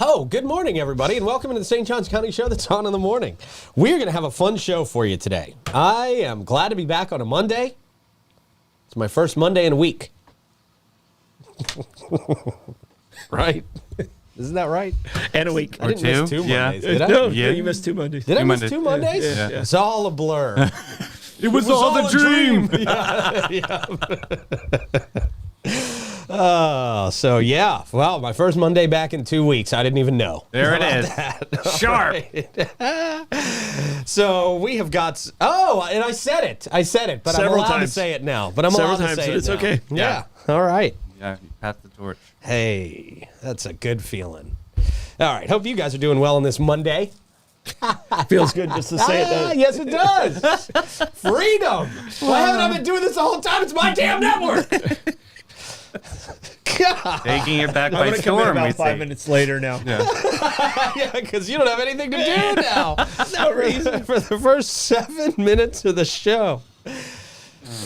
Oh, good morning, everybody, and welcome to the St. Johns County Show that's on in the morning. We're going to have a fun show for you today. I am glad to be back on a Monday. It's my first Monday in a week. Right? Isn't that right? And a week. I didn't miss two Mondays, did I? No, you missed 2 Mondays. Did I miss 2 Mondays? Yeah. It's all a blur. It was all the dream. So yeah. Well, my first Monday back in 2 weeks. I didn't even know. There it is. Sharp. So we have got. Oh, and I said it, but I'm allowed to say it now. But I'm allowed to say it. It's now. okay. Yeah. All right. Yeah, you passed the torch. Hey, that's a good feeling. All right. Hope you guys are doing well on this Monday. Feels good just to say it. Yes, it does. Freedom. Why haven't I been doing this the whole time? It's my damn network. God. Taking it back I'm by going to come in storm, about we 5 see. minutes later now. Yeah, because you don't have anything to do now. No reason. For the first 7 minutes of the show.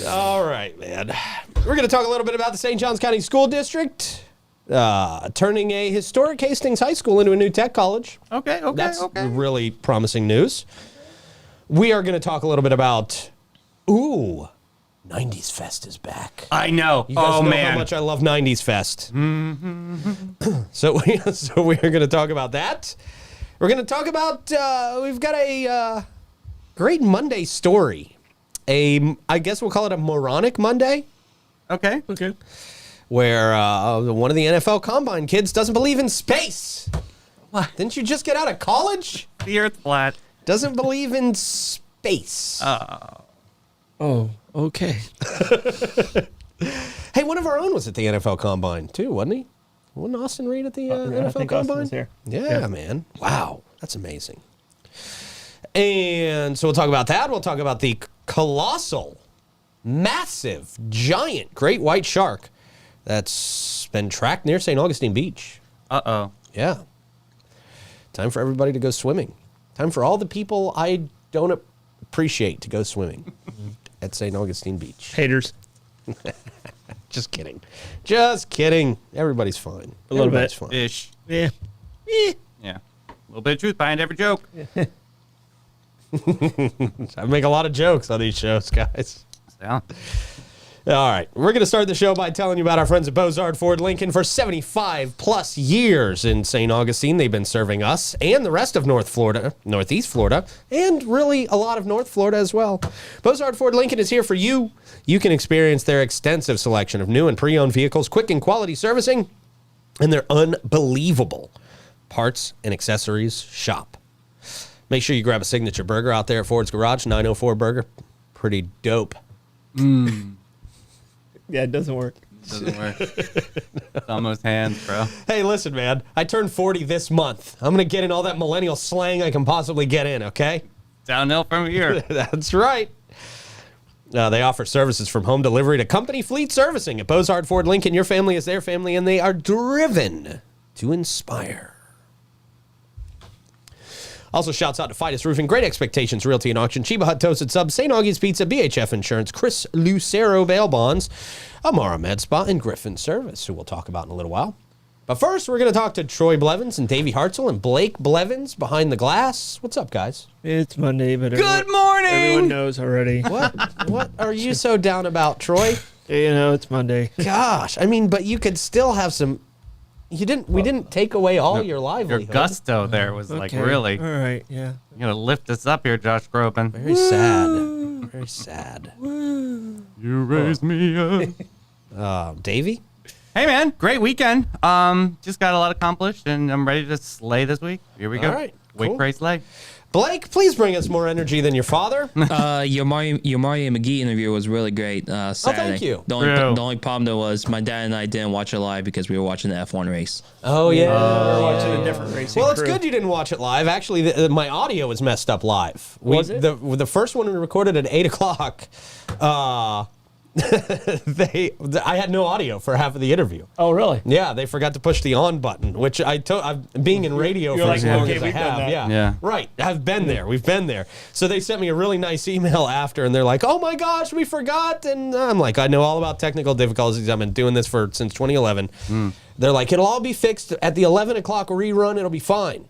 All right, man. We're going to talk a little bit about the St. Johns County School District turning a historic Hastings High School into a new tech college. Okay. That's really promising news. We are going to talk a little bit about, 90s Fest is back. I know. You guys know man. how much I love 90s Fest. So we are going to talk about that. We're going to talk about, we've got a great Monday story. I guess we'll call it a moronic Monday. Okay. Where one of the NFL Combine kids doesn't believe in space. What? Didn't you just get out of college? The Earth flat. Doesn't believe in space. Oh, okay. Hey, one of our own was at the NFL Combine, too, wasn't he? Wasn't Austin Reed at the NFL I think Combine? Austin was here. Yeah, man. Wow, that's amazing. And so we'll talk about that. We'll talk about the colossal, massive, giant great white shark that's been tracked near St. Augustine Beach. Uh-oh. Yeah. Time for everybody to go swimming. Time for all the people I don't appreciate to go swimming at St. Augustine Beach. Haters. Just kidding. Just kidding. Everybody's fine. A little Everybody's bit. fine. Ish. Yeah. Yeah. A little bit of truth behind every joke. I make a lot of jokes on these shows, guys. Yeah. All right. We're going to start the show by telling you about our friends at Bozard Ford Lincoln. For 75 plus years in St. Augustine, they've been serving us and the rest of Northeast Florida, and really a lot of North Florida as well. Bozard Ford Lincoln is here for you. You can experience their extensive selection of new and pre-owned vehicles, quick and quality servicing, and their unbelievable parts and accessories shop. Make sure you grab a signature burger out there at Ford's Garage, 904 Burger. Pretty dope. Yeah, it doesn't work. Doesn't work. It's almost hands, bro. Hey, listen, man. I turned 40 this month. I'm going to get in all that millennial slang I can possibly get in, okay? Downhill from here. That's right. They offer services from home delivery to company fleet servicing. At Bozard Ford Lincoln, your family is their family, and they are driven to inspire. Also, shouts out to Fidus Roofing, Great Expectations Realty and Auction, Chiba Hut Toasted Subs, St. Augie's Pizza, BHF Insurance, Chris Lucero Bail Bonds, Amara Med Spa, and Griffin Service, who we'll talk about in a little while. But first, we're going to talk to Troy Blevins and Davey Hartzell and Blake Blevins behind the glass. What's up, guys? It's Monday, but Good morning. everyone knows already. What are you so down about, Troy? You know, it's Monday. Gosh, I mean, but you could still have some. We didn't take away all your Your livelihood. gusto there was like Okay. really. All right, yeah. You gotta lift us up here, Josh Groban. Very sad. Very sad. You raised me up. Davey? Hey man, great weekend. Just got a lot accomplished, and I'm ready to slay this week. Here we go. All right, Wait, cool. pray, slay. Blake, please bring us more energy than your father. Your Mario McGee interview was really great Saturday. thank you. The only problem though was my dad and I didn't watch it live because we were watching the F1 race. Oh, yeah. We're watching a different racing Well, it's crew. good you didn't watch it live. Actually, my audio was messed up live. Was it? The first one we recorded at 8 o'clock, I had no audio for half of the interview. Oh, really? Yeah, they forgot to push the on button, which I'm being in radio You're for like, as long okay, as I we've done have. that. Yeah. Right. I've been there. We've been there. So they sent me a really nice email after, and they're like, "Oh my gosh, we forgot." And I'm like, "I know all about technical difficulties. I've been doing this since 2011." They're like, it'll all be fixed at the 11 o'clock rerun. It'll be fine.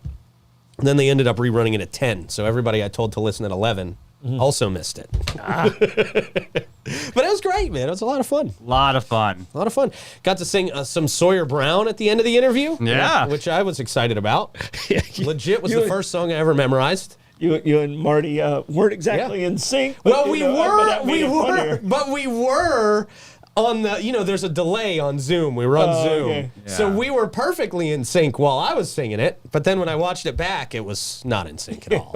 And then they ended up rerunning it at 10. So everybody I told to listen at 11 also missed it. But it was great, man. It was a lot of fun. A lot of fun. A lot of fun. Got to sing some Sawyer Brown at the end of the interview. Yeah. Which I was excited about. Yeah, Legit was the first song I ever memorized. You and Marty weren't exactly in sync. But, Well, we were on the, there's a delay on Zoom. We were on Zoom. Okay. So we were perfectly in sync while I was singing it. But then when I watched it back, it was not in sync at all.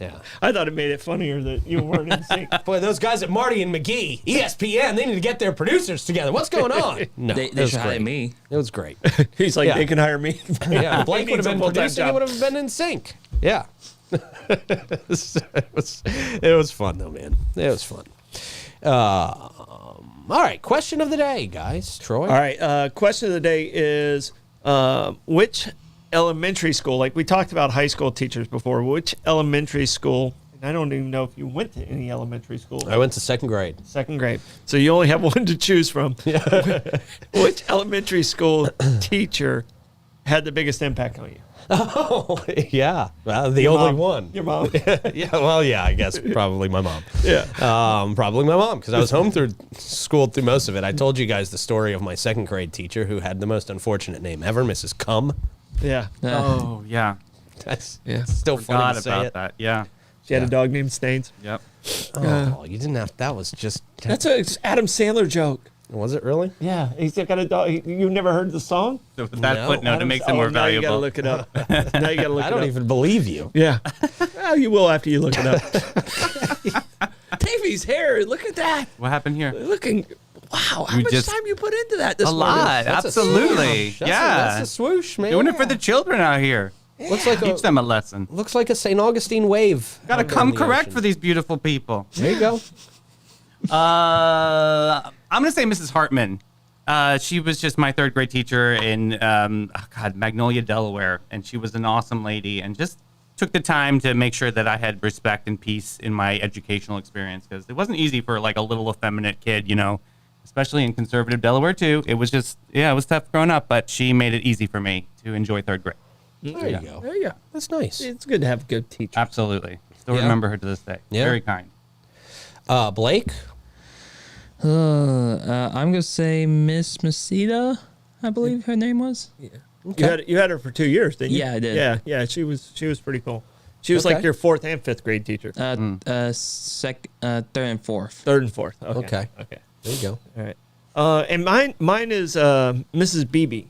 Yeah. I thought it made it funnier that you weren't in sync. Boy, those guys at Marty and McGee, ESPN, they need to get their producers together. What's going on? No, They it was should hire great. me. It was great. He's like, Yeah. they can hire me. Yeah, Blake would have been full-time producing. It job. would have been in sync. Yeah. it was fun though, man. It was fun. All right, question of the day, guys. Troy. All right. Question of the day is which elementary school, like we talked about high school teachers before, which elementary school, and I don't even know if you went to any elementary school. I went to second grade. Second grade. So you only have one to choose from. Which elementary school teacher had the biggest impact on you? Oh, yeah. Well, the Your only mom. one. Your mom. Yeah, well, yeah, I guess probably my mom. Yeah. Probably my mom, because I was home through school through most of it. I told you guys the story of my second grade teacher who had the most unfortunate name ever, Mrs. Cum. Yeah. Oh, yeah. That's Yeah. still funny Forgot to say about it. that. Yeah. She had a dog named Stains. Yep. Oh, you didn't have. That was just. That's a Adam Sandler joke. Was it really? Yeah. He's got a dog. You've never heard the song? So with that No. footnote, it makes it more now you gotta valuable. look it up. Now you gotta look I it don't up. even believe you. Yeah. Well, you will after you look it up. Davy's hair. Look at that. What happened here? Looking. Wow. How You much just- time you put into that this A morning? lot. That's a Absolutely. swoosh. Yeah. That's a swoosh, man. Doing it for the children out here. Looks like Teach them a lesson. looks like a St. Augustine wave. Got to out there come in the correct ocean. for these beautiful people. There you go. I'm gonna say Mrs. Hartman. She was just my third grade teacher in Magnolia, Delaware, and she was an awesome lady and just took the time to make sure that I had respect and peace in my educational experience, because it wasn't easy for like a little effeminate kid, especially in conservative Delaware too. It was just, it was tough growing up, but she made it easy for me to enjoy third grade. There you go. There you go. That's nice. It's good to have a good teacher. Absolutely. Still Yeah. remember her to this day. Yeah. Very kind. Blake. I'm gonna say Miss Masita, I believe her name was. You had her for 2 years, didn't you? Yeah, I did. Yeah. She was pretty cool. She was Okay. like your fourth and fifth grade teacher. Third and fourth. Third and fourth. Okay. Okay. There you go. All right. And mine is Mrs. Beebe.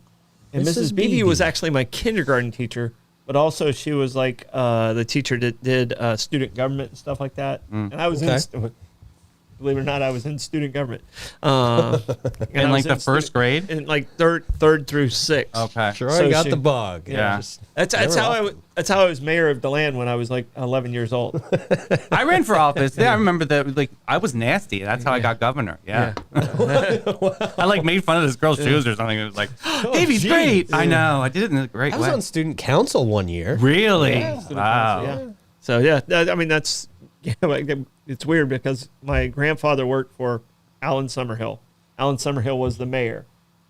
And Mrs. Mrs. Beebe was Beebe. actually my kindergarten teacher, but also she was like the teacher that did student government and stuff like that. And I was Okay. believe it or not, I was in student government. In I like was the first grade? in like third through sixth. Okay. Troy So got she- the bug. Yeah. That's Never how often. that's how I was mayor of DeLand when I was like 11 years old. I ran for office. Yeah, I remember that. Like, I was nasty. That's how I got governor. Yeah. I like made fun of this girl's shoes or something. It was like, Davey's geez. great. I know. I did it in a great I was way. on student council one year. Really? Yeah. Wow. Yeah. So yeah, I mean that's like, it's weird because my grandfather worked for Allen Summerhill. Allen Summerhill was the mayor.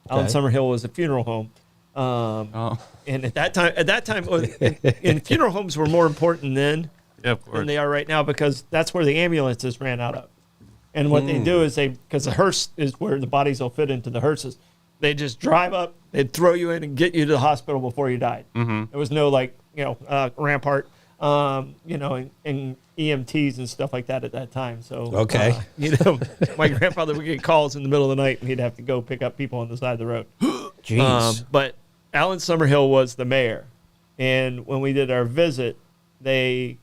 Allen Okay. Summerhill was a funeral home. Oh, And at that time, and funeral homes were more important then yeah, of course. than they are right now because that's where the ambulances ran out of. And what they do is because the hearse is where the bodies will fit into the hearses. They just drive up, they'd throw you in and get you to the hospital before you died. Mm-hmm. There was no rampart, and EMTs and stuff like that at that time. So Okay. my grandfather would get calls in the middle of the night and he'd have to go pick up people on the side of the road. Jeez. But Allen Summerhill was the mayor, and when we did our visit, the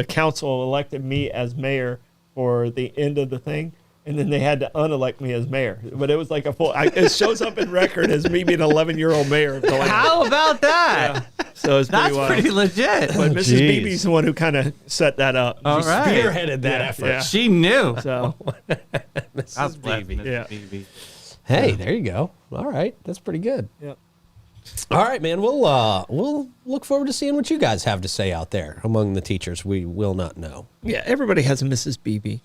council elected me as mayor for the end of the thing, and then they had to unelect me as mayor. But it was like it shows up in record as me being an 11-year-old mayor of the land. How about that? So it's That's pretty wild. pretty legit. But Mrs. Jeez. Beebe's the one who kind of set that up. All right. Spearheaded that effort. yeah. She knew. So Mrs. God bless Beebe. Mrs. Yeah. Beebe. Hey, there you go. All right, that's pretty good. yeah. All right, man. We'll look forward to seeing what you guys have to say out there among the teachers we will not know. Yeah, everybody has a Mrs. Beebe.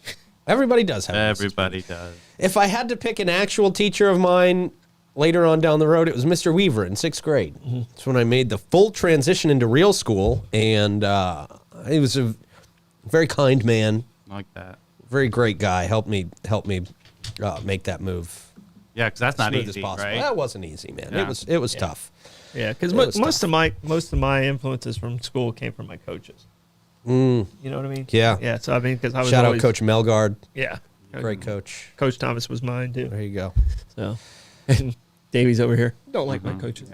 Everybody does have. Mrs. Everybody does. If I had to pick an actual teacher of mine, later on down the road, it was Mr. Weaver in 6th grade. That's when I made the full transition into real school, and he was a very kind man, I like that. very great guy. Helped me make that move. Yeah, because that's not Smooth as easy, possible. right? That wasn't easy, man. Yeah. It was tough. Yeah, because It was most of my influences from school came from my coaches. You know what I mean? Yeah. Yeah. So I mean, because I was Shout always, out Coach Melgard, Yeah. great coach. Coach Thomas was mine too. There you go. So, and Davies over here. Don't like my coaches.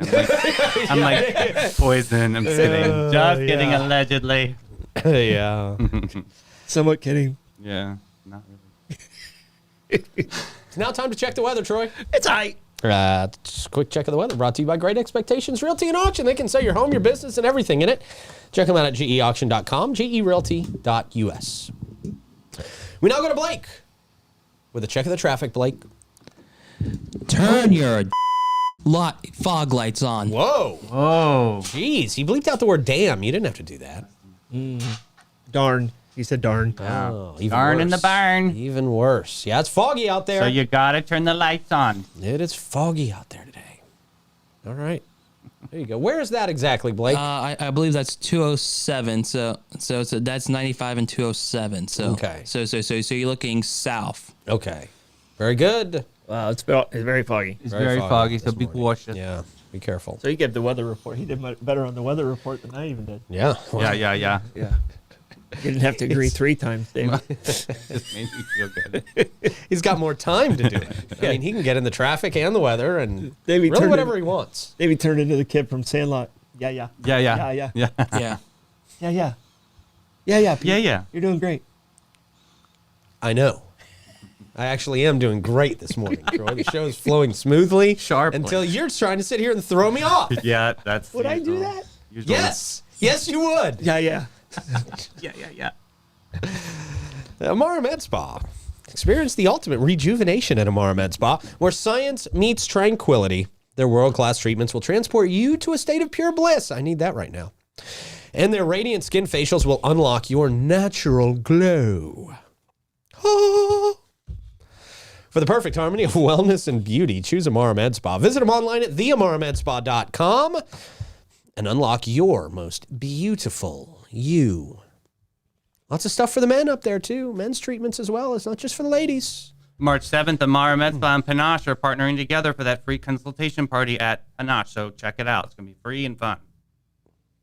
I'm like poison. I'm kidding. Just kidding, allegedly. Yeah. Somewhat kidding. Yeah, not really. It's now time to check the weather, Troy. It's aight. Just a quick check of the weather brought to you by Great Expectations Realty and Auction. They can sell your home, your business, and everything in it. Check them out at geauction.com, gerealty.us. We now go to Blake with a check of the traffic, Blake. Turn your fog lights on. Whoa. Oh, Jeez, he bleeped out the word damn. You didn't have to do that. Darn. He said darn. Oh, even darn in worse. the barn. Even worse. Yeah, it's foggy out there. So you gotta turn the lights on. It is foggy out there today. All right. There you go. Where is that exactly, Blake? I believe that's 207. So that's 95 and 207. So Okay. So you're looking south. Okay. Very good. Wow, it's very foggy. It's Very very, foggy foggy, this so be morning. cautious. Yeah. Be careful. So he gave the weather report. He did much better on the weather report than I even did. Yeah. Well, Yeah. Yeah. You didn't have to agree 3 times, David. Just made me feel good. He's got more time to do it. I mean, he can get in the traffic and the weather and Davey really turned whatever it- he wants. Davey turned into the kid from Sandlot. Yeah. Yeah. Yeah. Yeah. Yeah. Pete. Yeah. You're doing great. I know. I actually am doing great this morning, Troy. The show is flowing smoothly. Sharply. Until you're trying to sit here and throw me off. Yeah, that's. Would I do usual. that? Usual. Yes. Yes, you would. Yeah. Yeah. Amara Med Spa. Experience the ultimate rejuvenation at Amara Med Spa, where science meets tranquility. Their world-class treatments will transport you to a state of pure bliss. I need that right now. And their radiant skin facials will unlock your natural glow. For the perfect harmony of wellness and beauty, choose Amara Med Spa. Visit them online at theamaramedspa.com and unlock your most beautiful you. Lots of stuff for the men up there, too. Men's treatments as well. It's not just for the ladies. March 7th, Amara Med Spa and Panache are partnering together for that free consultation party at Panache. So check it out. It's going to be free and fun.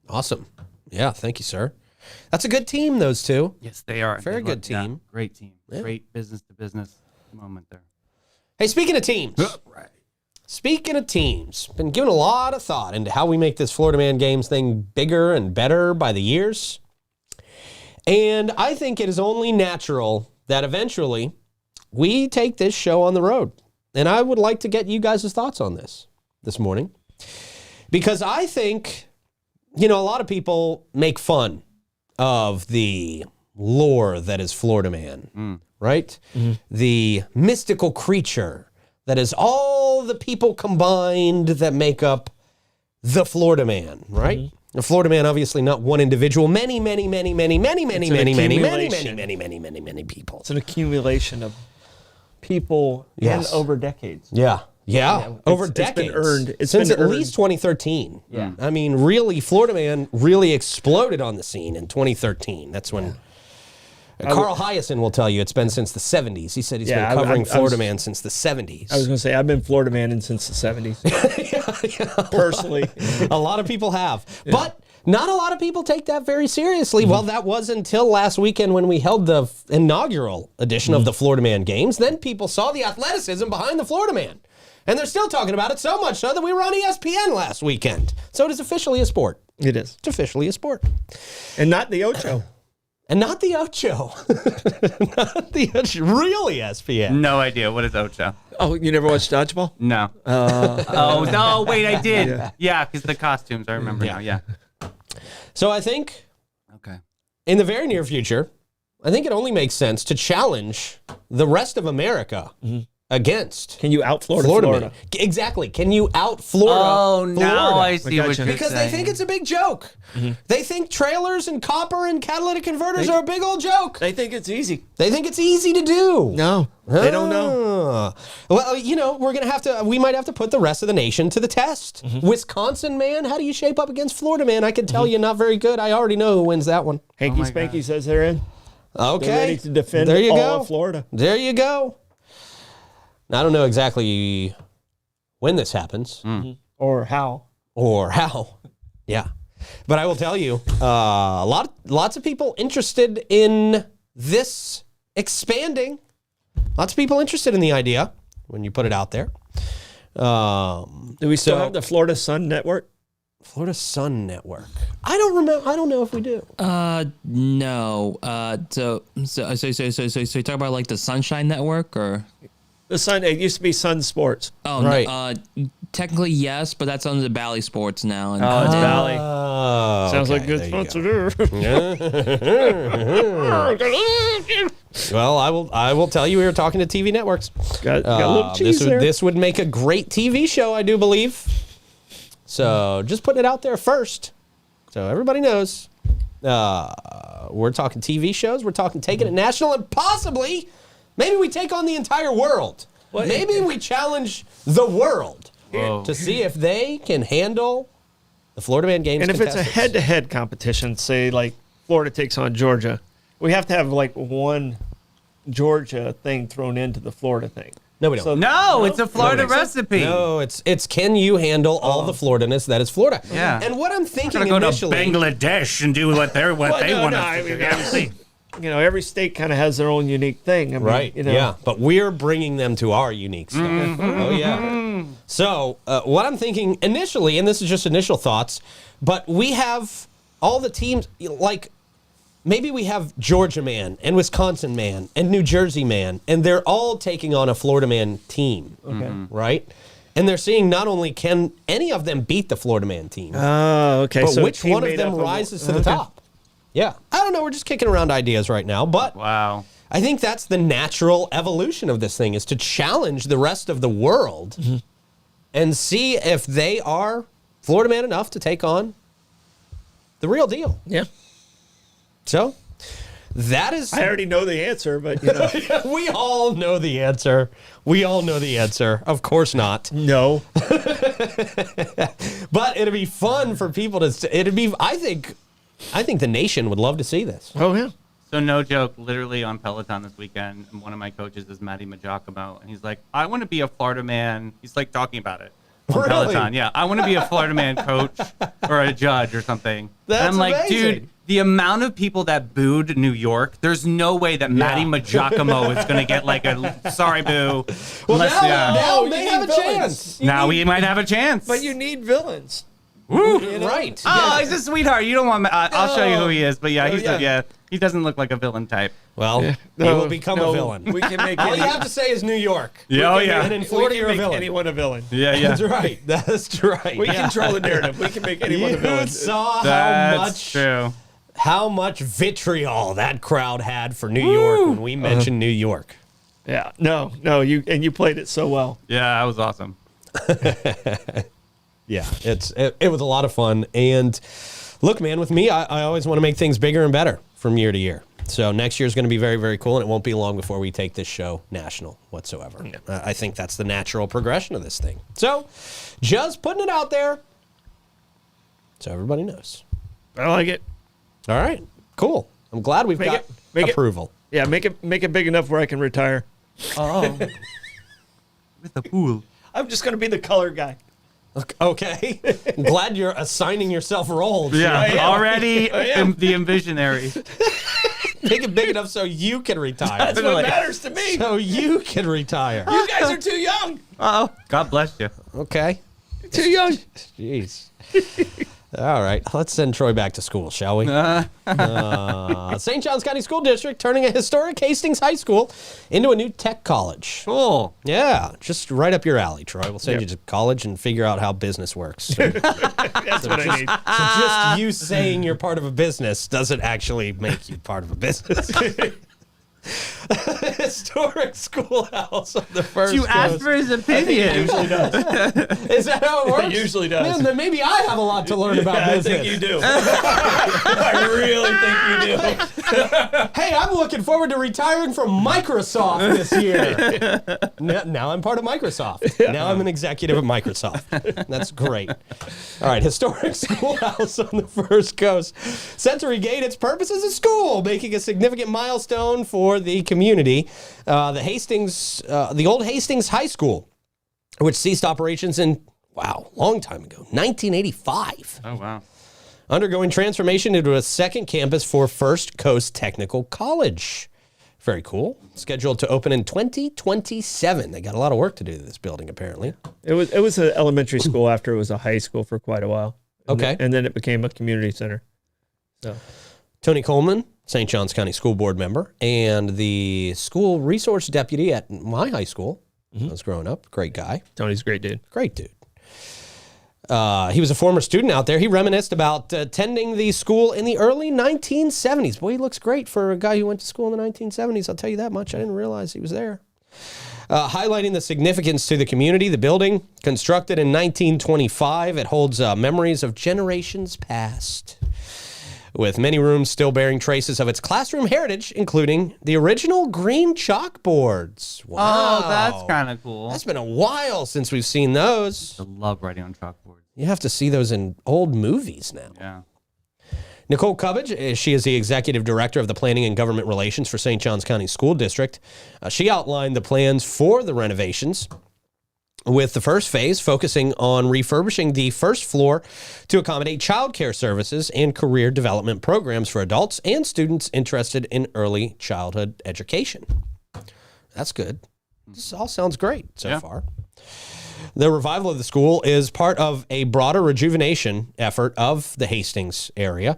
Awesome. Yeah, thank you, sir. That's a good team, those two. Yes, they are. Very They good yeah, team. great team. Yeah. Great business-to-business moment there. Hey, speaking of teams. Speaking of teams, been giving a lot of thought into how we make this Florida Man Games thing bigger and better by the years. And I think it is only natural that eventually we take this show on the road. And I would like to get you guys' thoughts on this morning. Because I think, a lot of people make fun of the lore that is Florida Man, right? Mm-hmm. The mystical creature that is all the people combined that make up the Florida Man, right? Mm-hmm. The Florida Man, obviously not one individual, many people. It's an accumulation of people Yes. and over decades. Yeah. Over It's decades. been earned. It's Since been at earned. least 2013. Yeah. I mean, really, Florida Man really exploded on the scene in 2013. That's when Carl Hyacin will tell you it's been since the 70s. He said he's been covering Florida Man since the 70s. I was going to say, I've been Florida Man since the 70s. Personally. A lot of people have. Yeah. But not a lot of people take that very seriously. Mm-hmm. Well, that was until last weekend when we held the inaugural edition of the Florida Man Games. Then people saw the athleticism behind the Florida Man. And they're still talking about it so much so that we were on ESPN last weekend. So it is officially a sport. It is. It's officially a sport. And not the Ocho. And not the Ocho. Not the Ocho. Really ESPN. No idea. What is Ocho? Oh, you never watched Dodgeball? No. Oh, no. Wait, I did. Yeah, because the costumes. I remember now. Yeah. So I think Okay. in the very near future, I think it only makes sense to challenge the rest of America against Can you out Florida? man. Exactly. Can you out Florida? Oh, now I see what gotcha. you're Because they saying. think it's a big joke. They think trailers and copper and catalytic converters are a big old joke. They think it's easy. They think it's easy to do. No, they don't know. Well, we might have to put the rest of the nation to the test. Wisconsin, man, how do you shape up against Florida, man? I can tell you not very good. I already know who wins that one. Hanky my Spanky says they're in. Okay. They're ready to defend there you all go. of Florida. There you go. Now, I don't know exactly when this happens Or how. or how. Yeah. But I will tell you, lots of people interested in this expanding. Lots of people interested in the idea when you put it out there. Do we still have the Florida Sun Network? Florida Sun Network. I don't remember. I don't know if we do. No. So you talk about like the Sunshine Network or? The Sun. It used to be Sun Sports. Oh, Right. no, technically yes, but that's under the Bally Sports now. And, Oh, it's Valley. Sounds Sounds like good sponsor. Well, I will tell you, we were talking to TV networks. Got a little cheese there. This would make a great TV show, I do believe. So just putting it out there first, so everybody knows. We're talking TV shows. We're talking taking it national, and possibly, maybe we take on the entire world. Maybe we challenge the world to see if they can handle the Florida Man games. And if it's a contestants. head-to-head competition, say like Florida takes on Georgia, we have to have like one Georgia thing thrown into the Florida thing. No, we don't. No, it's a Florida makes sense. recipe. No, it's can you handle all the Floridaness that is Florida? Yeah. And what I'm thinking We're gonna go initially, to Bangladesh and do what they want us to do. Obviously, every state kind of has their own unique thing. I mean, right? You know, Yeah, but we're bringing them to our unique stuff. Oh yeah. So what I'm thinking initially, and this is just initial thoughts, but we have all the teams like. Maybe we have Georgia man and Wisconsin man and New Jersey man, and they're all taking on a Florida man team, right? And they're seeing not only can any of them beat the Florida man team, Oh, okay. but so which one of them rises to the top. Yeah. I don't know. We're just kicking around ideas right now, but Wow. I think that's the natural evolution of this thing is to challenge the rest of the world and see if they are Florida man enough to take on the real deal. Yeah. So that is. I already know the answer, but We all know the answer. We all know the answer. Of course not. no. But it'd be fun for people to. It'd be. I think the nation would love to see this. Oh yeah. So no joke, literally on Peloton this weekend, and one of my coaches is Matty Majacomo, and he's like, I want to be a Florida man. He's like talking about it on Really? Peloton. Yeah, I want to be a Florida man coach or a judge or something. That's and I'm like, amazing. dude, the amount of people that booed New York, there's no way that Matty Majacomo is going to get like a sorry boo. Well, Unless- now No, they you have a need villains. chance. now we might have a chance. But you need villains. Right. Oh, he's a sweetheart. You don't want. I'll show you who he is. But yeah, Oh, yeah. he doesn't look like a villain type. Well, he will become a villain. We can make All you have to say is New York. Yeah, oh yeah. And in Florida, you're a make villain. anyone a villain. Yeah, yeah. That's right. That's right. We control the narrative. We can make anyone a You villain. saw That's true. how much vitriol that crowd had for New York when we mentioned New York. Yeah. No. You played it so well. Yeah, that was awesome. Yeah, it was a lot of fun. And look, man, with me, I always want to make things bigger and better from year to year. So next year is going to be very, very cool, and it won't be long before we take this show national whatsoever. I think that's the natural progression of this thing. So just putting it out there so everybody knows. I like it. All right, cool. I'm glad we've got approval. Yeah. Make it big enough where I can retire. Oh. With the pool. I'm just gonna be the color guy. Okay. I'm glad you're assigning yourself roles. Yeah, already am. the envisionary. Make it big enough so you can retire. That's what matters to me. So you can retire. You guys are too young. Oh, God bless you. Okay. Too young. Jeez. All right. Let's send Troy back to school, shall we? St. Johns County School District turning a historic Hastings High School into a new tech college. Cool. Yeah, just right up your alley, Troy. We'll send you to college and figure out how business works. So That's what I need. just you saying you're part of a business doesn't actually make you part of a business. Historic schoolhouse on the first You asked coast. for his opinion. Usually does. Is that how it works? It usually does. Man, then maybe I have a lot to learn about I business. think you do. I really think you do. Hey, I'm looking forward to retiring from Microsoft this year. Now I'm part of Microsoft. Now I'm an executive at Microsoft. That's great. All right, historic schoolhouse on the first coast. Set to regain its purpose as a school, making a significant milestone for the community. The old Hastings High School, which ceased operations in, long time ago, 1985. Oh, wow. Undergoing transformation into a second campus for First Coast Technical College. Very cool. Scheduled to open in 2027. They got a lot of work to do to this building, apparently. It was an elementary school after it was a high school for quite a while. Okay. And then it became a community center. So Tony Coleman, St. Johns County School Board member, and the school resource deputy at my high school. I was growing up. Great guy. Tony's a great dude. Great dude. He was a former student out there. He reminisced about attending the school in the early 1970s. Boy, he looks great for a guy who went to school in the 1970s. I'll tell you that much. I didn't realize he was there. Highlighting the significance to the community, the building, constructed in 1925, it holds memories of generations past, with many rooms still bearing traces of its classroom heritage, including the original green chalkboards. Wow. Oh, that's kind of cool. That's been a while since we've seen those. I love writing on chalkboard. You have to see those in old movies now. Yeah. Nicole Cubbage, she is the executive director of the Planning and Government Relations for St. Johns County School District. She outlined the plans for the renovations, with the first phase focusing on refurbishing the first floor to accommodate child care services and career development programs for adults and students interested in early childhood education. That's good. This all sounds great so far. The revival of the school is part of a broader rejuvenation effort of the Hastings area,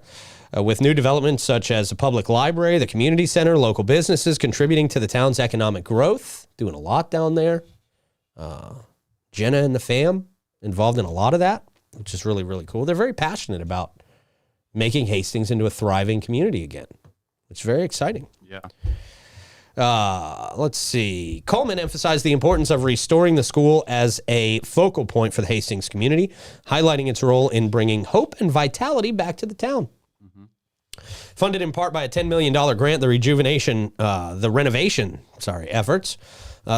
with new developments such as a public library, the community center, local businesses contributing to the town's economic growth, doing a lot down there. Jenna and the fam involved in a lot of that, which is really, really cool. They're very passionate about making Hastings into a thriving community again. It's very exciting. Yeah. Let's see. Coleman emphasized the importance of restoring the school as a focal point for the Hastings community, highlighting its role in bringing hope and vitality back to the town. Funded in part by a $10 million grant, the renovation efforts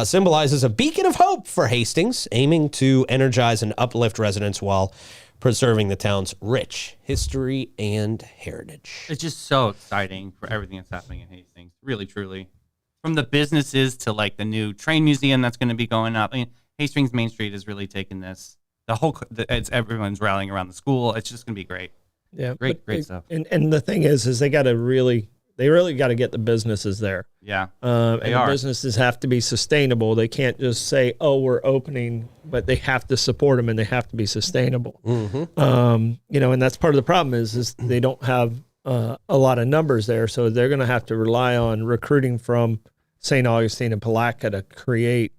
symbolizes a beacon of hope for Hastings, aiming to energize and uplift residents while preserving the town's rich history and heritage. It's just so exciting for everything that's happening in Hastings. Really, truly. From the businesses to like the new train museum that's going to be going up. I mean, Hastings Main Street has really taken this. Everyone's rallying around the school. It's just going to be great. Yeah, great stuff. And the thing is they really got to get the businesses there. Yeah, and the businesses have to be sustainable. They can't just say, "Oh, we're opening," but they have to support them and they have to be sustainable. And that's part of the problem is they don't have a lot of numbers there, so they're going to have to rely on recruiting from St. Augustine and Palatka to create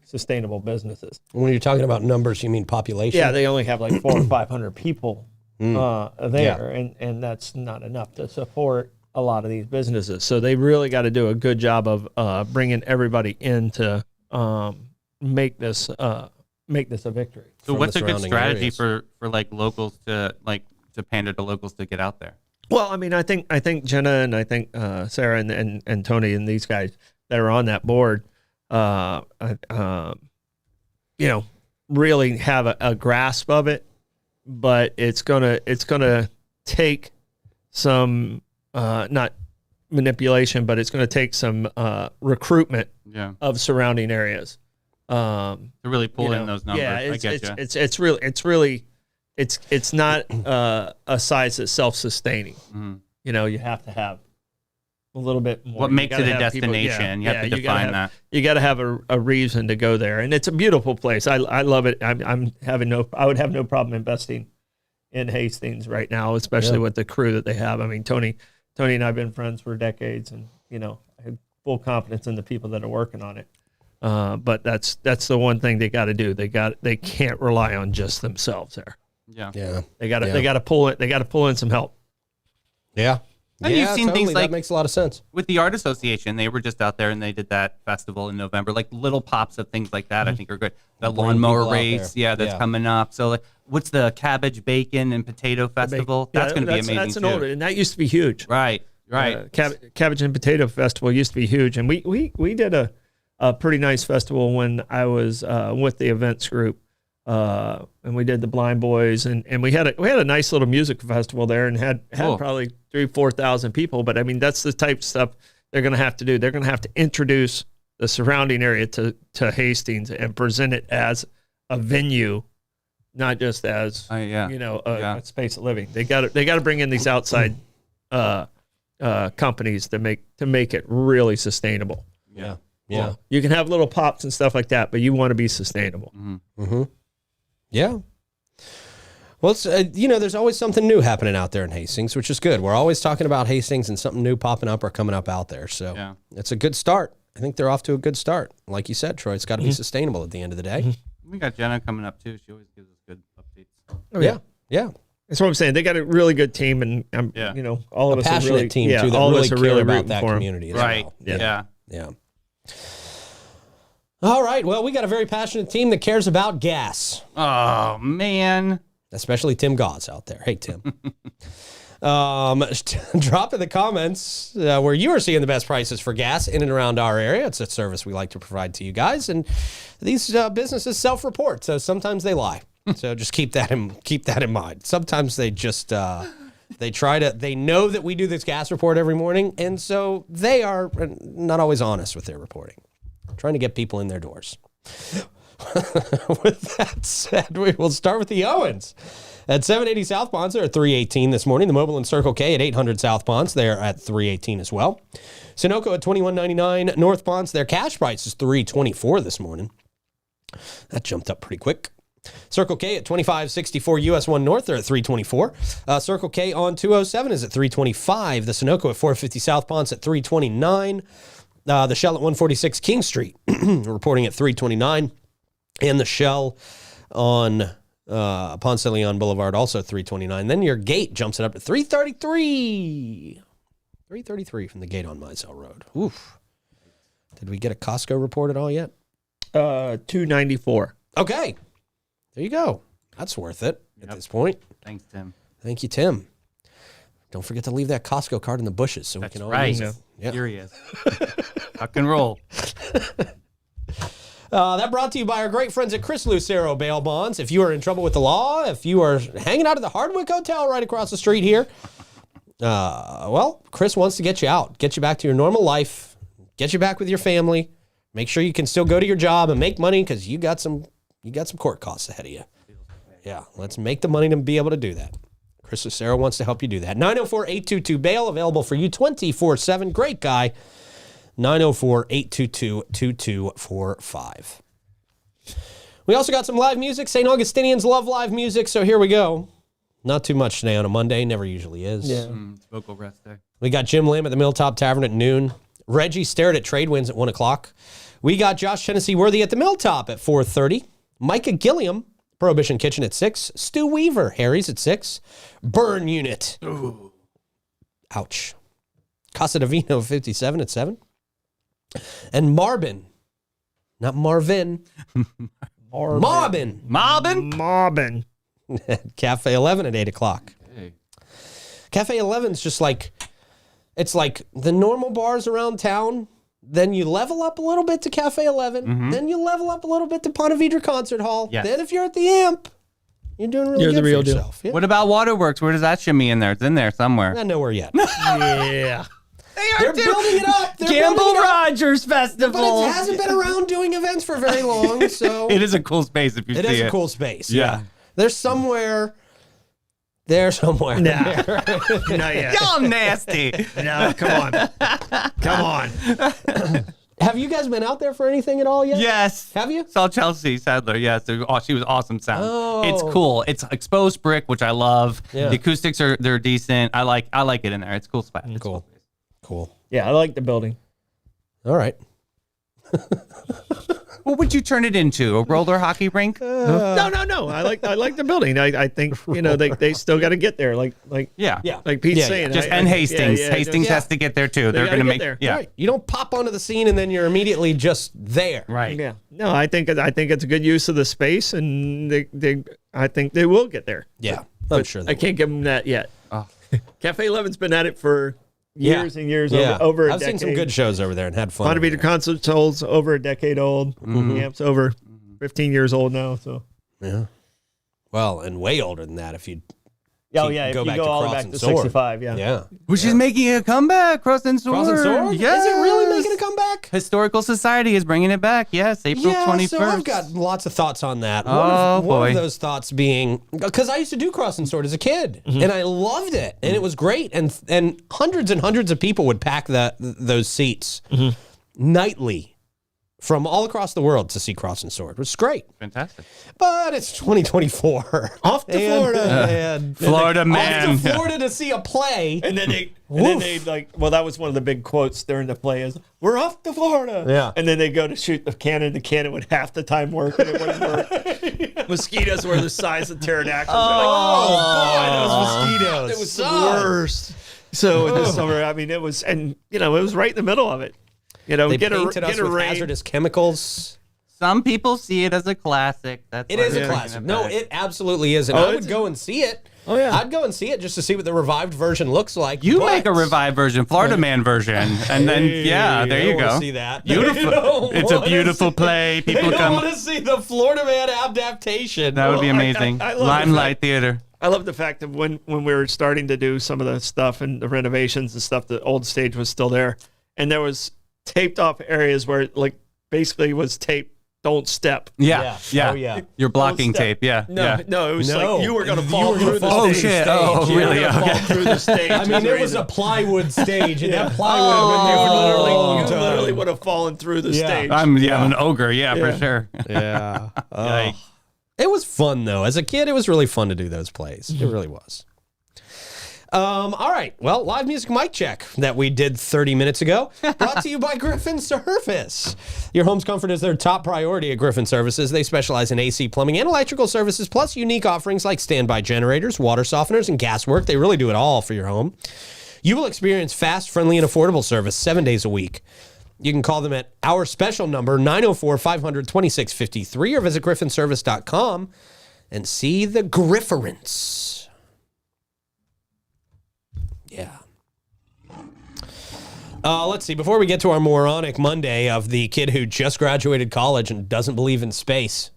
sustainable businesses. When you're talking about numbers, you mean population? Yeah, they only have like 400 or 500 people there, and that's not enough to support a lot of these businesses. So they really got to do a good job of bringing everybody in to make this a victory. So what's a good strategy for like locals to pander to locals to get out there? Well, I mean, I think Jenna and I think Sarah and Tony and these guys that are on that board, really have a grasp of it. But it's gonna take some not manipulation, but it's gonna take some recruitment of surrounding areas to really pull in those numbers. Yeah, it's not a size that's self-sustaining. You have to have a little bit more. What makes it a destination? You have to define that. You got to have a reason to go there, and it's a beautiful place. I love it. I would have no problem investing in Hastings right now, especially with the crew that they have. I mean, Tony and I've been friends for decades, and I have full confidence in the people that are working on it. But that's the one thing they got to do. They can't rely on just themselves there. Yeah. They got to pull it. They got to pull in some help. Yeah. And you've seen things like that makes a lot of sense. with the Art Association. They were just out there and they did that festival in November. Like little pops of things like that, I think are good. The Bring lawnmower people out race, there. that's Yeah. coming up. So like, what's the cabbage, bacon, and potato festival? That's going to be amazing That's an too. old, and that used to be huge. Right. Cabbage and Potato Festival used to be huge, and we did a pretty nice festival when I was with the events group, and we did the Blind Boys, and we had a nice little music festival there, and had Cool. probably 3,000-4,000 people. But I mean, that's the type of stuff they're going to have to do. They're going to have to introduce the surrounding area to Hastings and present it as a venue, not just as a space of living. They got to bring in these outside companies to make it really sustainable. Yeah. You can have little pops and stuff like that, but you want to be sustainable. Yeah. Well, it's, there's always something new happening out there in Hastings, which is good. We're always talking about Hastings and something new popping up or coming up out there. So it's a good start. I think they're off to a good start. Like you said, Troy, it's got to be sustainable at the end of the day. We got Jenna coming up too. She always gives us good updates. Oh, Yeah. That's what I'm saying. They got a really good team, and all of us are Passionate really team, too, that all of really us are care really about rooting that for 'em. community as Right. well. Yeah. All right. Well, we got a very passionate team that cares about gas, Oh man. especially Tim Gauze out there. Hey, Tim. Drop in the comments where you are seeing the best prices for gas in and around our area. It's a service we like to provide to you guys, and these businesses self-report, so sometimes they lie. So just keep that in mind. Sometimes they just they know that we do this gas report every morning, and so they are not always honest with their reporting. Trying to get people in their doors. With that said, we will start with the Owens. At 780 South Ponce, they're at 318 this morning. The Mobile and Circle K at 800 South Ponce, they're at 318 as well. Sunoco at 21.99 North Ponce, their cash price is 324 this morning. That jumped up pretty quick. Circle K at 2564 US 1 North, they're at 324. Circle K on 207 is at 325. The Sunoco at 450 South Ponce at 329. The Shell at 146 King Street reporting at 329. And the Shell on Ponce de Leon Boulevard also 329. Then your gate jumps it up to 333. 333 from the gate on Mizell Road. Oof. Did we get a Costco report at all yet? 294. Okay. There you go. That's worth it at this point. Thanks, Tim. Thank you, Tim. Don't forget to leave that Costco card in the bushes so we can all Right. use it. Yeah. Furious. Rock and roll. That brought to you by our great friends at Chris Lucero Bail Bonds. If you are in trouble with the law, if you are hanging out at the Hardwick Hotel right across the street here, well, Chris wants to get you out, get you back to your normal life, get you back with your family, make sure you can still go to your job and make money because you got some court costs ahead of you. Yeah, let's make the money to be able to do that. Chris Lucero wants to help you do that. 904-822-BAIL, available for you 24/7. Great guy. 904-822-2245. We also got some live music. St. Augustinians love live music, so here we go. Not too much today on a Monday, never usually is. Yeah. Vocal rest day. We got Jim Lim at the Milltop Tavern at noon. Reggie Starrett at Trade Winds at 1 o'clock. We got Josh Tennessee Worthy at the Milltop at 4:30. Micah Gilliam, Prohibition Kitchen at 6. Stu Weaver, Harry's at 6. Burn Unit. Ooh. Ouch. Casa Divino 57 at 7. And Marbin. Not Marvin. Marbin. Mobbin. Cafe 11 at 8 o'clock. Hey. Cafe 11 is just like, it's like the normal bars around town. Then you level up a little bit to Cafe 11. Then you level up a little bit to Ponte Vedra Concert Hall. Yes. Then if you're at the Amp, you're doing really You're good the real for deal. yourself. Yeah. What about Waterworks? Where does that shimmy in there? It's in there somewhere. Not nowhere yet. Yeah. They're building it up. They're Gamble building it up. Rogers Festival. But it hasn't been around doing events for very long, so It is a cool space if you it see is it. a cool space. Yeah. There's somewhere. There somewhere. Nah. Not yet. Y'all nasty. No, come on. Come on. Have you guys been out there for anything at all yet? Yes. Have you? Saw Chelsea Sadler. Yes. She was awesome sound. Oh. It's cool. It's exposed brick, which I love. Yeah. The acoustics they're decent. I like it in there. It's a cool spot. It's Cool. Cool. Yeah, I like the building. All right. What would you turn it into? A roller hockey rink? No. I like the building. I think they still got to get there. Like Yeah. like Pete's Yeah, saying. Just and Hastings. Hastings Yeah. has to get there too. They're gotta going to get make there. Yeah. Right. You don't pop onto the scene and then you're immediately just there. Right. Yeah. No, I think it's a good use of the space, and I think they will get there. Yeah. I'm sure they I can't give them that yet. Oh. Cafe 11's been at it for years and years, Yeah. over a I've decade. seen some good shows over there and had fun. Ponte Vedra Concert Hall's over a decade old. Amp's over 15 years old now. So Yeah. Well, and way older than that if you if go you back go to all the way Cross back and to Sword. 65, yeah. Yeah. Which is making a comeback, Cross and Sword. Cross and Sword? Yes. Is it really making a comeback? Historical Society is bringing it back. Yes, April 21st. So I've got lots of thoughts on that. Oh, one boy. of those thoughts being because I used to do Cross and Sword as a kid, and I loved it, and it was great, and hundreds and hundreds of people would pack those seats nightly from all across the world to see Cross and Sword. It was great, Fantastic. but it's 2024. Off to Florida. and Florida off man. to Florida to see a play. And then they like, well, that was one of the big quotes during the play is, "We're off to Florida." Yeah. And then they go to shoot the cannon would half the time work, and it wouldn't work. Mosquitoes were the size of pterodactyls. Oh, boy, those mosquitoes. It was the worst. So in the summer, I mean, it was, and it was right in the middle of it. They get painted us a with rain. hazardous chemicals. Some people see it as a classic. That's It why is they're a bringing classic. it No, back. it absolutely is. And Oh, I would it's- go and see it. Oh, yeah. I'd go and see it just to see what the revived version looks like. You but- make a revived version, Florida Man version, and then there I you don't wanna go. see that. Beautiful. They don't It's a wanna beautiful see- play. They People don't come. want to see the Florida Man adaptation. That would be amazing. I love the Limelight Theater. I love the fact that when we were starting to do some of the stuff and the renovations and stuff, the old stage was still there, and there was taped off areas where it, like, basically was taped, "Don't step." Yeah. Yeah. Oh, yeah. You're blocking Don't step. tape. Yeah. No, yeah. no, it was No. like you were going to You fall were gonna through the fall Oh stage. shit! Oh stage. really? You were gonna Okay. fall through the stage. I mean, it was a plywood stage, and that plywood You would literally, be literally would have fallen through the Yeah. stage. I'm an ogre. Yeah, Yeah. for sure. Yeah. Yikes. It was fun, though. As a kid, it was really fun to do those plays. It really was. All right. Well, live music mic check that we did 30 minutes ago. Brought to you by Griffin Service. Your home's comfort is their top priority at Griffin Services. They specialize in AC, plumbing, and electrical services, plus unique offerings like standby generators, water softeners, and gas work. They really do it all for your home. You will experience fast, friendly, and affordable service 7 days a week. You can call them at our special number, 904-500-2653, or visit griffinservice.com and see the Grifference. Yeah. Let's see. Before we get to our moronic Monday of the kid who just graduated college and doesn't believe in space.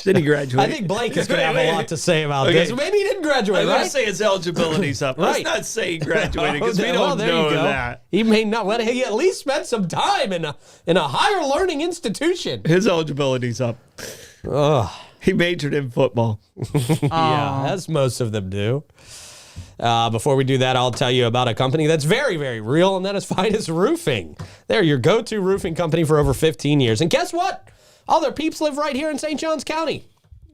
Did he graduate? I think Blake is going to have a lot to say about Okay. this. Maybe he didn't graduate, I'm going right? to say his eligibility's up. Let's Right. not say he graduated because we Well, don't there you know go. that. He may not. Let he at least spent some time in a higher learning institution. His eligibility's up. Ugh. He majored in football. Yeah, as most of them do. Before we do that, I'll tell you about a company that's very, very real, and that is Finest Roofing. They're your go-to roofing company for over 15 years. And guess what? All their peeps live right here in St. Johns County.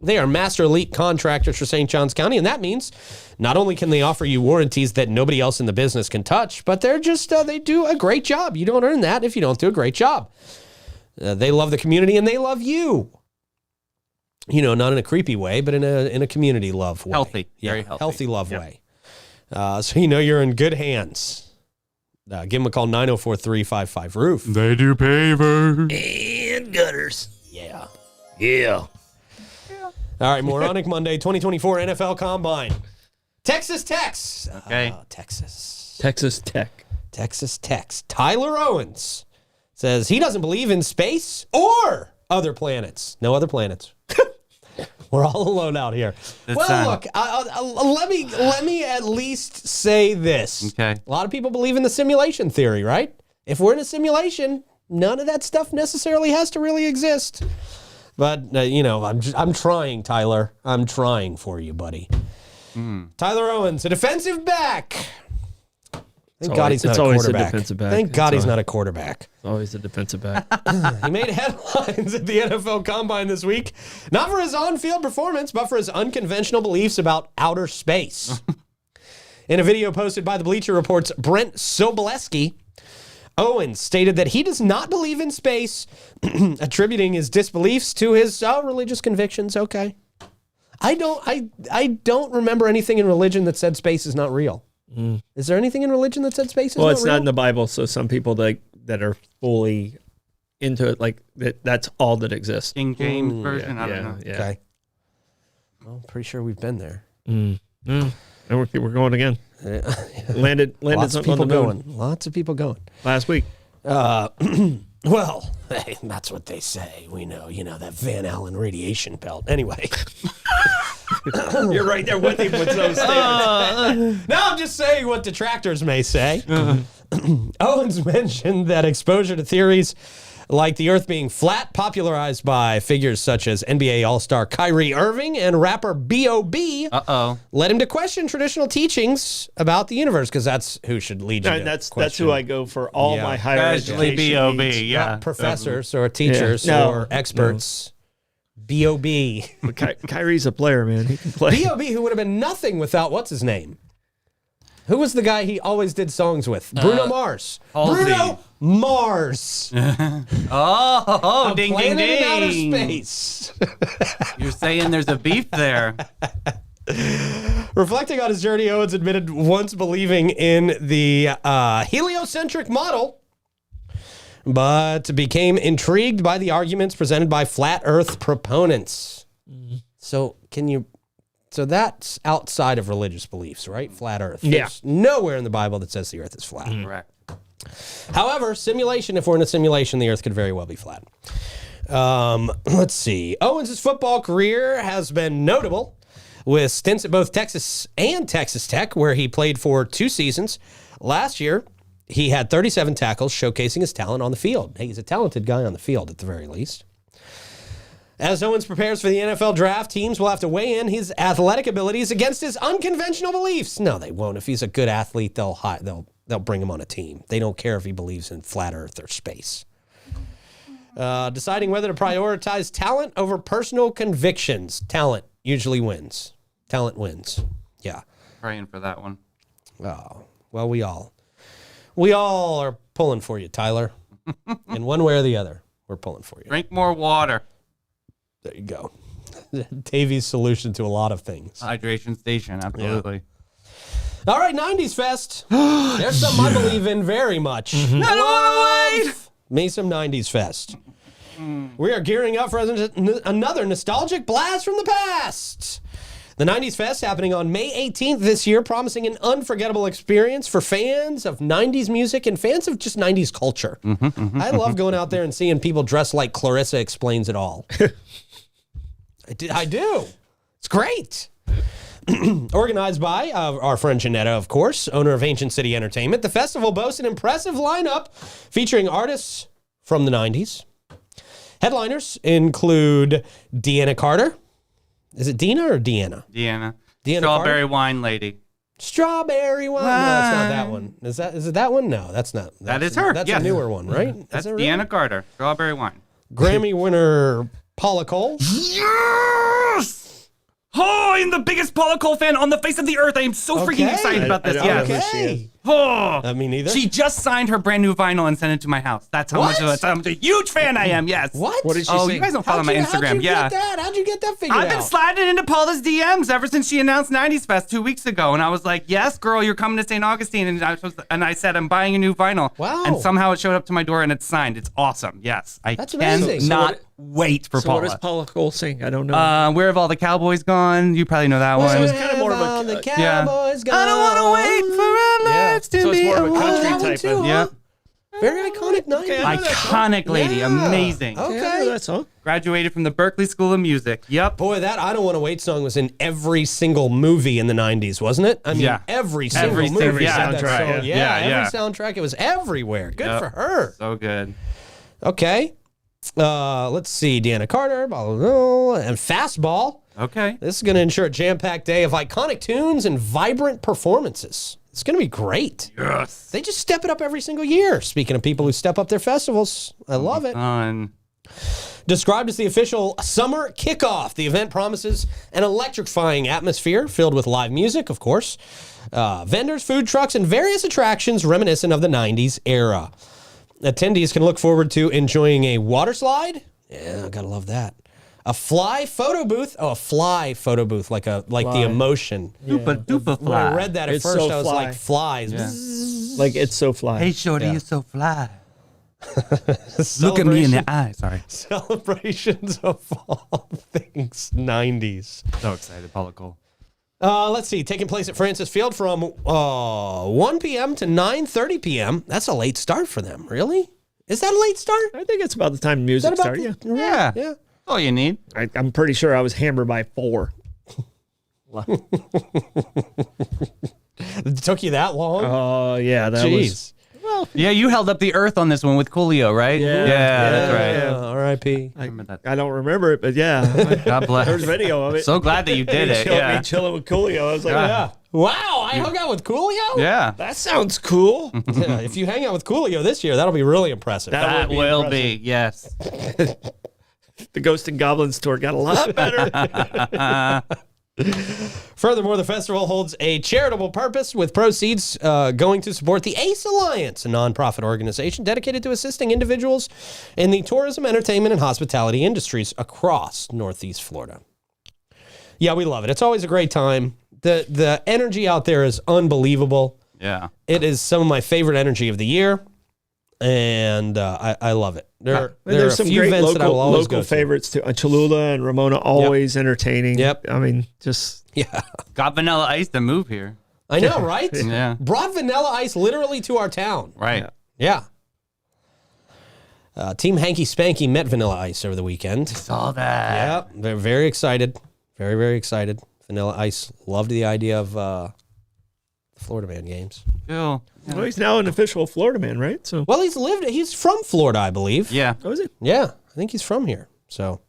They are master elite contractors for St. Johns County, and that means not only can they offer you warranties that nobody else in the business can touch, but they're just, they do a great job. You don't earn that if you don't do a great job. They love the community, and they love you. You know, not in a creepy way, but in a community love way. Healthy. Yeah, Very healthy. love way. So you know you're in good hands. Give them a call, 904-355-ROOF. They do pavers. And gutters. Yeah. Yeah. All right, Moronic Monday, 2024 NFL Combine. Texas Techs. Okay. Texas. Texas Tech. Texas Techs. Tyler Owens says he doesn't believe in space or other planets. No other planets. We're all alone out here. Look, let me at least say this. Okay. A lot of people believe in the simulation theory, right? If we're in a simulation, none of that stuff necessarily has to really exist. But I'm trying, Tyler. I'm trying for you, buddy. Tyler Owens, a defensive back. Thank God he's not a always a quarterback. defensive back. Thank God It's he's not a quarterback. Always a defensive back. He made headlines at the NFL Combine this week, not for his on-field performance, but for his unconventional beliefs about outer space. In a video posted by the Bleacher Report's Brent Sobolewski, Owens stated that he does not believe in space, attributing his disbeliefs to his religious convictions. Okay. I don't remember anything in religion that said space is not real. Is there anything in religion that said space is not real? Well, it's not in the Bible, so some people that are fully into it, like that's all that exists. King James version. I don't know. Yeah. Okay. Well, pretty sure we've been there. And we're going again. Landed Lots of something on people the moon going. Lots of people going. last week. Well, hey, that's what they say. We know, that Van Allen radiation belt. Anyway. You're right there with him with those statements. Now I'm just saying what detractors may say. Owens mentioned that exposure to theories like the Earth being flat, popularized by figures such as NBA All-Star Kyrie Irving and rapper B.O.B., led him to question traditional teachings about the universe, because that's who should lead you to That's question. who I go for all my higher Especially education B.O.B., needs. yeah. Not professors or teachers No. or experts. B.O.B. Kyrie's a player, man. He can play. B.O.B. who would have been nothing without what's his name? Who was the guy he always did songs with? Bruno Mars. Halsey. Bruno Mars. Oh, ding, ding, Planet in outer ding. space. You're saying there's a beef there. Reflecting on his journey, Owens admitted once believing in the heliocentric model, but became intrigued by the arguments presented by flat Earth proponents. So that's outside of religious beliefs, right? Flat Earth. Yeah. There's nowhere in the Bible that says the Earth is flat. Correct. However, simulation, if we're in a simulation, the Earth could very well be flat. Let's see. Owens' football career has been notable, with stints at both Texas and Texas Tech, where he played for 2 seasons. Last year, he had 37 tackles, showcasing his talent on the field. Hey, he's a talented guy on the field, at the very least. As Owens prepares for the NFL draft, teams will have to weigh in his athletic abilities against his unconventional beliefs. No, they won't. If he's a good athlete, they'll bring him on a team. They don't care if he believes in flat Earth or space. Deciding whether to prioritize talent over personal convictions. Talent usually wins. Talent wins. Yeah. Praying for that one. Oh, well, we all are pulling for you, Tyler. In one way or the other, we're pulling for you. Drink more water. There you go. Davies' solution to a lot of things. Hydration station, absolutely. All right, 90s Fest. There's something I believe in very much. I don't want to wait. Me some 90s Fest. We are gearing up for another nostalgic blast from the past. The 90s Fest happening on May 18th this year, promising an unforgettable experience for fans of 90s music and fans of just 90s culture. I love going out there and seeing people dressed like Clarissa Explains It All. I do. It's great. Organized by our friend Janetta, of course, owner of Ancient City Entertainment, the festival boasts an impressive lineup featuring artists from the 90s. Headliners include Deanna Carter. Is it Dina or Deanna? Deanna. Deanna Strawberry Carter? wine lady. Strawberry one. No, that's not that one. Is it that one? No, that's not. That is her, That's yes. a newer one, right? That's Is that Deanna right? Carter. Strawberry wine. Grammy winner Paula Cole. Yes! Oh, I'm the biggest Paula Cole fan on the face of the earth. I am so freaking excited about this. I don't know Yes. who she is. Oh, Me neither. she just signed her brand new vinyl and sent it to my house. That's how What? much of a huge fan I am. Yes. What? What did she Oh, sing? you guys don't follow my Instagram. How'd you Yeah. get that? How'd you get that figured I've been out? sliding into Paula's DMs ever since she announced 90s Fest 2 weeks ago. And I was like, yes, girl, you're coming to St. Augustine. And I said, I'm buying a new vinyl. Wow. And somehow it showed up to my door and it's signed. It's awesome. Yes. I That's amazing. cannot So wait for So what Paula. does Paula Cole sing? I don't know. Where have all the cowboys gone? You probably know that one. it's kind of more of a- All the Yeah. cowboys gone. I don't want to wait for our Yeah. lives to So it's be more of a over. country that one type too, of- huh? Yeah. Very iconic night. Okay, I know that Iconic lady. Yeah. Amazing. Okay. Yeah, I know that song. Graduated from the Berklee School of Music. Yep. Boy, that I Don't Want to Wait song was in every single movie in the 90s, wasn't it? I mean, Yeah. every single Every movie single had that soundtrack, song. yeah. Yeah, Every soundtrack. It was everywhere. Good Yep. for her. So good. Okay. Let's see. Deanna Carter, blah, blah, blah, and Fastball. Okay. This is going to ensure a jam-packed day of iconic tunes and vibrant performances. It's going to be great. Yes. They just step it up every single year. Speaking of people who step up their festivals, I love it. Fun. Described as the official summer kickoff, the event promises an electrifying atmosphere filled with live music, of course, vendors, food trucks, and various attractions reminiscent of the 90s era. Attendees can look forward to enjoying a water slide. Yeah, I gotta love that. A fly photo booth. Oh, a fly photo booth, like the emotion. Dupa dupa When I fly. read that at It's first, so I was fly. like, flies. Yeah. Like it's so fly. Hey, shorty, Yeah. you're so fly. Look at me in the eye. Sorry. Celebrations of all things 90s. So excited, Paula Cole. Let's see. Taking place at Francis Field from 1 p.m. to 9:30 p.m. That's a late start for them. Really? Is that a late start? I think it's about the time music Is that about started. Yeah. Yeah. All you need. I'm pretty sure I was hammered by 4. It took you that long? Oh yeah, that was. Jeez. Yeah, you held up the earth on this one with Coolio, right? Yeah. That's right. Yeah, R.I.P. Remember that. I don't remember it, but yeah, God bless. there's video of it. So glad that you did it. Me Yeah. chilling with Coolio. I was like, Yeah. Wow, I hung out with Coolio? Yeah. that sounds cool. Yeah, if you hang out with Coolio this year, that'll be really impressive. That would be will impressive. be, yes. The Ghost and Goblins tour got a lot better. Furthermore, the festival holds a charitable purpose with proceeds going to support the ACE Alliance, a nonprofit organization dedicated to assisting individuals in the tourism, entertainment, and hospitality industries across Northeast Florida. Yeah, we love it. It's always a great time. The energy out there is unbelievable. Yeah. It is some of my favorite energy of the year, and I love it. There are There's a some few great events that I will always local go to. favorites too. Cholula and Ramona, always entertaining. Yep. I mean, just Yeah, Got Vanilla Ice to move here. I know, right? Yeah. Brought Vanilla Ice literally to our town. Right. Yeah. Team Hanky Spanky met Vanilla Ice over the weekend. Saw that. Yeah, they're very excited. Very, very excited. Vanilla Ice loved the idea of the Florida Man games. Cool. well, he's now an official Florida man, right? So, Well, he's from Florida, I believe. Yeah. how is it? Yeah, I think he's from here. So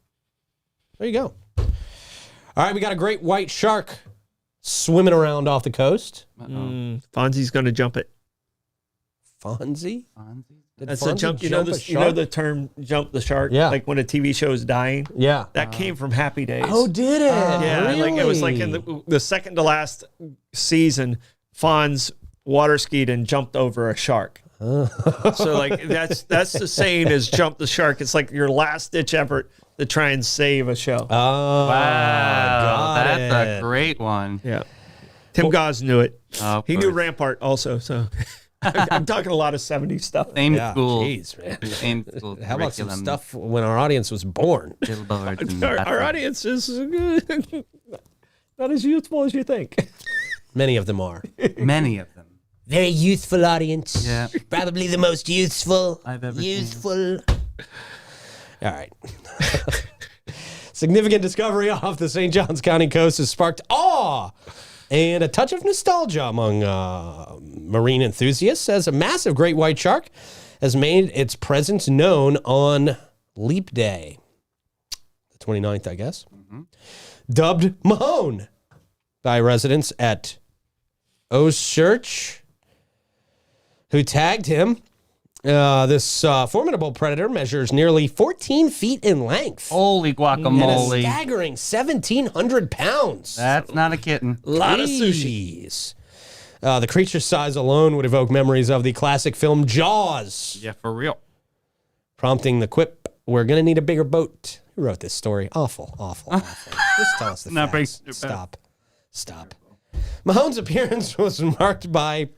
there you go. All right, we got a great white shark swimming around off the coast. Fonzie's going to jump it. Fonzie? Did That's a Fonzie jump. You jump know, a you know shark? the term "jump the shark." Yeah. Like when a TV show is dying. Yeah. That came from Happy Days. Oh, did it? yeah. Really? Like it was like in the second to last season, Fonz water skied and jumped over a shark. So like that's the saying is jump the shark. It's like your last ditch effort to try and save a show. Oh, Wow. got That's a it. great one. Yeah. Tim Goss knew it. Oh, of He knew course. Rampart also. So I'm talking a lot of 70s stuff. Same Yeah, school. jeez, man. Same school. How about some curriculum. stuff when our audience was born? Billboards and Our bathroom. audience is not as youthful as you think. Many of them are. Many of them. Very youthful audience. Yeah. Probably the most useful. I've ever seen. Useful. All right. Significant discovery off the St. Johns County coast has sparked awe and a touch of nostalgia among marine enthusiasts as a massive great white shark has made its presence known on Leap Day, the 29th, I guess. Dubbed Mahone by residents at Church, who tagged him. This formidable predator measures nearly 14 feet in length Holy and a guacamole. staggering 1,700 pounds. That's not a kitten. A lot of sushi. Jeez. The creature's size alone would evoke memories of the classic film Jaws, Yeah, for real. prompting the quip, "We're going to need a bigger boat." Who wrote this story? Awful, awful, awful. Just tell us the Not facts. big- Stop. Mahone's appearance was marked by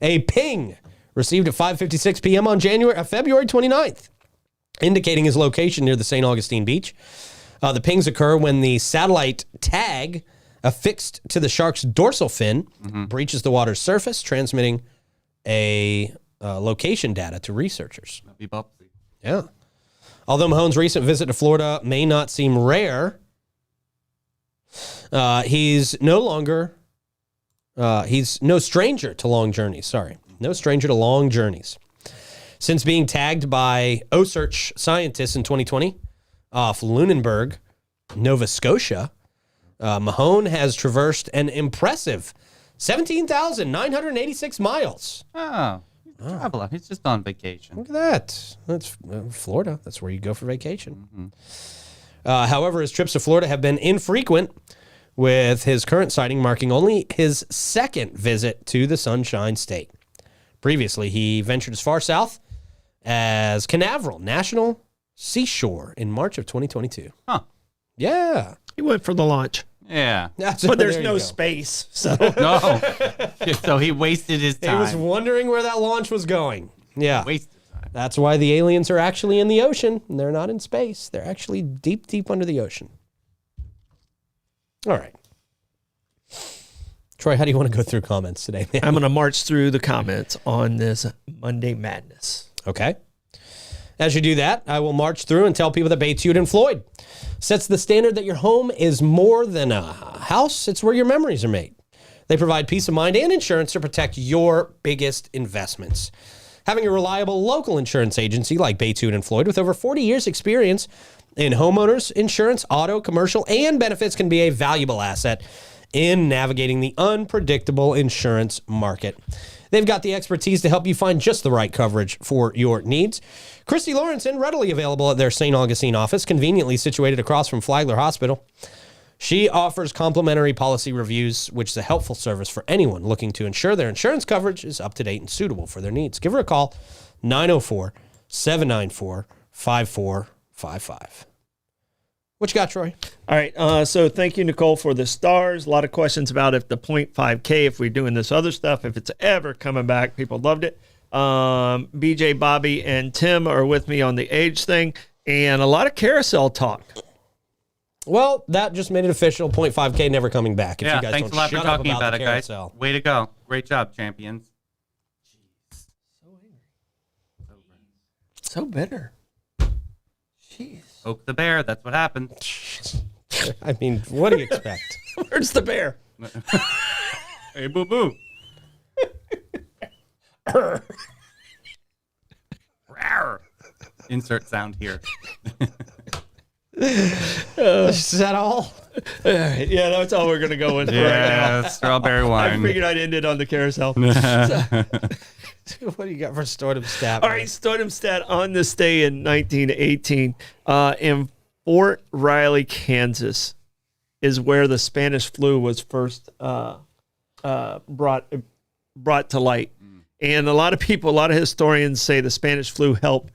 a ping received at 5:56 p.m. on February 29th, indicating his location near the St. Augustine beach. The pings occur when the satellite tag affixed to the shark's dorsal fin breaches the water's surface, transmitting a location data to researchers. Be bubsy. Yeah. Although Mahone's recent visit to Florida may not seem rare, he's no stranger to long journeys. Sorry. No stranger to long journeys. Since being tagged by OSearch scientists in 2020 off Lunenburg, Nova Scotia, Mahone has traversed an impressive 17,986 miles. Oh, he's a traveler. He's just on vacation. Look at that. That's Florida. That's where you go for vacation. However, his trips to Florida have been infrequent, with his current sighting marking only his second visit to the Sunshine State. Previously, he ventured as far south as Canaveral National Seashore in March of 2022. Huh. Yeah. He went for the launch. Yeah. But there's there you no go. space. So No. So he wasted his He time. was wondering where that launch was going. Yeah. Wasted time. That's why the aliens are actually in the ocean. And they're not in space. They're actually deep, deep under the ocean. All right. Troy, how do you want to go through comments today, man? I'm going to march through the comments on this Monday Madness. Okay. As you do that, I will march through and tell people that Batesute and Floyd sets the standard that your home is more than a house. It's where your memories are made. They provide peace of mind and insurance to protect your biggest investments. Having a reliable local insurance agency like Batesute and Floyd with over 40 years experience in homeowners insurance, auto, commercial, and benefits can be a valuable asset in navigating the unpredictable insurance market. They've got the expertise to help you find just the right coverage for your needs. Christy Lawrenson, readily available at their St. Augustine office, conveniently situated across from Flagler Hospital. She offers complimentary policy reviews, which is a helpful service for anyone looking to ensure their insurance coverage is up to date and suitable for their needs. Give her a call, 904-794-5455. What you got, Troy? All right. So thank you, Nicole, for the stars. A lot of questions about if the 0.5K, if we're doing this other stuff, if it's ever coming back. People loved it. BJ, Bobby, and Tim are with me on the age thing, and a lot of carousel talk. Well, that just made it official. 0.5K never coming back. If Yeah, you guys thanks don't a lot for shut up talking about the it, guys. carousel. Way to go. Great job, champions. So bitter. Jeez. Poke the bear. That's what happened. I mean, what do you expect? Where's the bear? Hey, boo boo. Insert sound here. Is that all? Yeah, that's all we're going to go with right now. Yeah, strawberry I wine. figured I'd end it on the carousel. What do you got for Stoitum stat? All right, Stoitum stat on this day in 1918 in Fort Riley, Kansas, is where the Spanish flu was first brought to light. And a lot of people, a lot of historians say the Spanish flu helped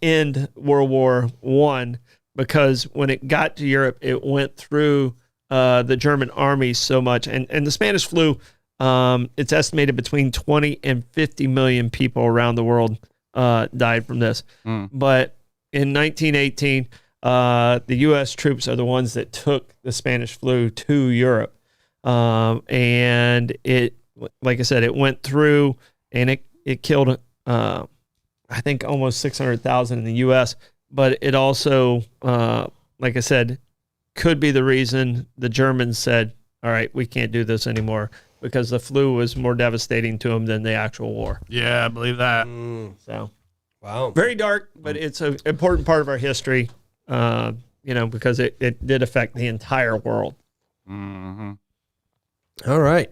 end World War I because when it got to Europe, it went through the German army so much. And the Spanish flu, it's estimated between 20 and 50 million people around the world died from this. But in 1918, the U.S. troops are the ones that took the Spanish flu to Europe. And it, like I said, it went through and it killed, I think, almost 600,000 in the U.S., but it also, like I said, could be the reason the Germans said, all right, we can't do this anymore, because the flu was more devastating to them than the actual war. Yeah, I believe that. So, Wow. very dark, but it's an important part of our history, because it did affect the entire world. Mm-hmm. All right.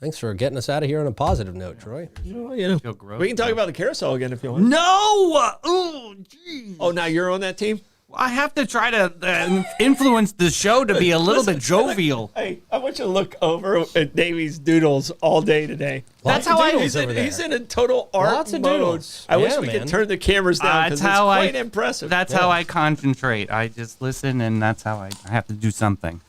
Thanks for getting us out of here on a positive note, Troy. Feel gross. We can talk about the carousel again if you want. No! Oh, jeez. Oh, now you're on that team? I have to try to influence the show to be a little bit jovial. Hey, I want you to look over at Davey's doodles all day today. Lots That's how of I- doodles over there. He's in a total art Lots of mode. doodles. I wish Yeah, we man. could turn the cameras down because it's quite impressive. That's how I concentrate. I just listen, and that's how I have to do something.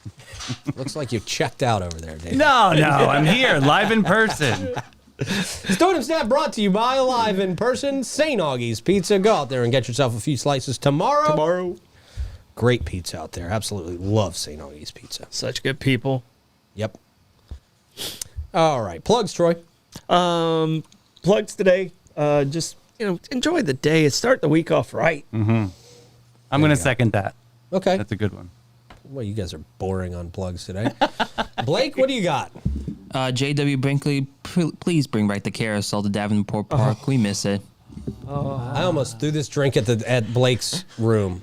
Looks like you've checked out over there, Dave. No, I'm here, live in person. Stoitum Snap brought to you by Live in Person, St. Augie's Pizza. Go out there and get yourself a few slices tomorrow. Great pizza out there. Absolutely love St. Augie's Pizza. Such good people. Yep. All right. Plugs, Troy. Plugs today. Just enjoy the day. Start the week off right. I'm going to second that. Okay. That's a good one. Well, you guys are boring on plugs today. Blake, what do you got? J.W. Brinkley, please bring back the carousel to Davenport Park. We miss it. I almost threw this drink at Blake's room.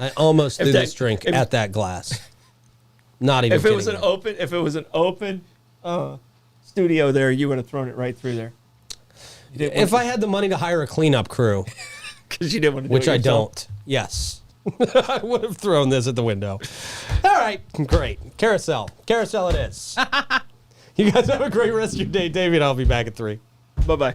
I almost threw this drink at that glass. Not even If it kidding was you. an open studio there, you would have thrown it right through there. If I had the money to hire a cleanup crew, Because you didn't want to do which it I yourself. don't, yes, I would have thrown this at the window. All right, great. Carousel it is. You guys have a great rest of your day. David, I'll be back at 3. Bye-bye.